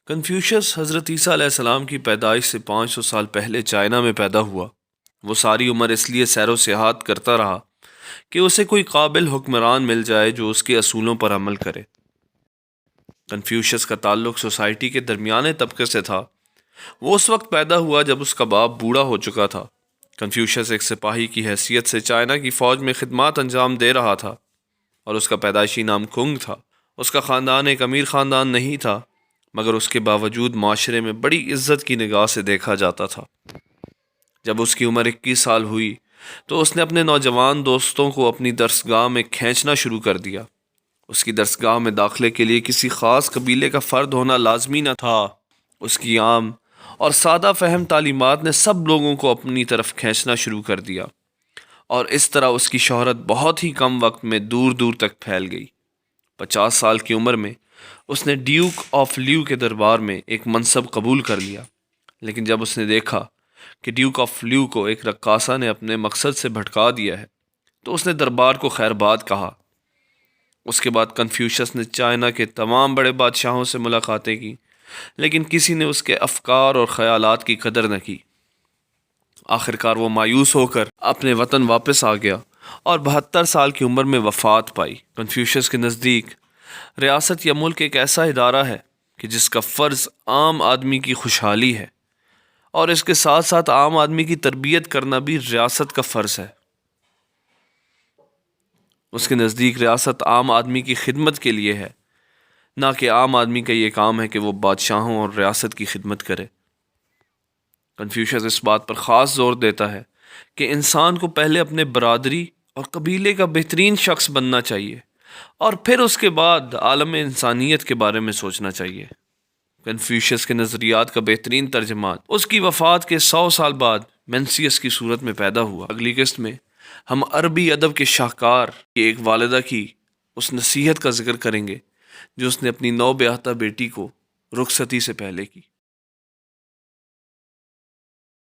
Confucius حضرت عیسیٰ علیہ السلام کی پیدائش سے 500 سال پہلے چائنا میں پیدا ہوا۔ وہ ساری عمر اس لیے سیر و سیاحت کرتا رہا کہ اسے کوئی قابل حکمران مل جائے جو اس کے اصولوں پر عمل کرے۔ کنفیوشس کا تعلق سوسائٹی کے درمیانے طبقے سے تھا۔ وہ اس وقت پیدا ہوا جب اس کا باپ بوڑھا ہو چکا تھا۔ کنفیوشس ایک سپاہی کی حیثیت سے چائنا کی فوج میں خدمات انجام دے رہا تھا اور اس کا پیدائشی نام کنگ تھا۔ اس کا خاندان ایک امیر خاندان نہیں تھا، مگر اس کے باوجود معاشرے میں بڑی عزت کی نگاہ سے دیکھا جاتا تھا۔ جب اس کی عمر 21 سال ہوئی تو اس نے اپنے نوجوان دوستوں کو اپنی درسگاہ میں کھینچنا شروع کر دیا۔ اس کی درسگاہ میں داخلے کے لیے کسی خاص قبیلے کا فرد ہونا لازمی نہ تھا۔ اس کی عام اور سادہ فہم تعلیمات نے سب لوگوں کو اپنی طرف کھینچنا شروع کر دیا، اور اس طرح اس کی شہرت بہت ہی کم وقت میں دور دور تک پھیل گئی۔ 50 سال کی عمر میں اس نے ڈیوک آف لیو کے دربار میں ایک منصب قبول کر لیا، لیکن جب اس نے دیکھا کہ ڈیوک آف لیو کو ایک رقاصہ نے اپنے مقصد سے بھٹکا دیا ہے تو اس نے دربار کو خیر باد کہا۔ اس کے بعد کنفیوشس نے چائنا کے تمام بڑے بادشاہوں سے ملاقاتیں کی، لیکن کسی نے اس کے افکار اور خیالات کی قدر نہ کی۔ آخرکار وہ مایوس ہو کر اپنے وطن واپس آ گیا اور 72 سال کی عمر میں وفات پائی۔ کنفیوشس کے نزدیک ریاست یا ملک ایک ایسا ادارہ ہے کہ جس کا فرض عام آدمی کی خوشحالی ہے، اور اس کے ساتھ ساتھ عام آدمی کی تربیت کرنا بھی ریاست کا فرض ہے۔ اس کے نزدیک ریاست عام آدمی کی خدمت کے لیے ہے، نہ کہ عام آدمی کا یہ کام ہے کہ وہ بادشاہوں اور ریاست کی خدمت کرے۔ کنفیوشس اس بات پر خاص زور دیتا ہے کہ انسان کو پہلے اپنے برادری اور قبیلے کا بہترین شخص بننا چاہیے، اور پھر اس کے بعد عالم انسانیت کے بارے میں سوچنا چاہیے۔ کنفیوشس کے نظریات کا بہترین ترجمہ اس کی وفات کے 100 سال بعد مینسیس کی صورت میں پیدا ہوا۔ اگلی قسط میں ہم عربی ادب کے شاہکار کی ایک والدہ کی اس نصیحت کا ذکر کریں گے جو اس نے اپنی نو بیاہتہ بیٹی کو رخصتی سے پہلے کی۔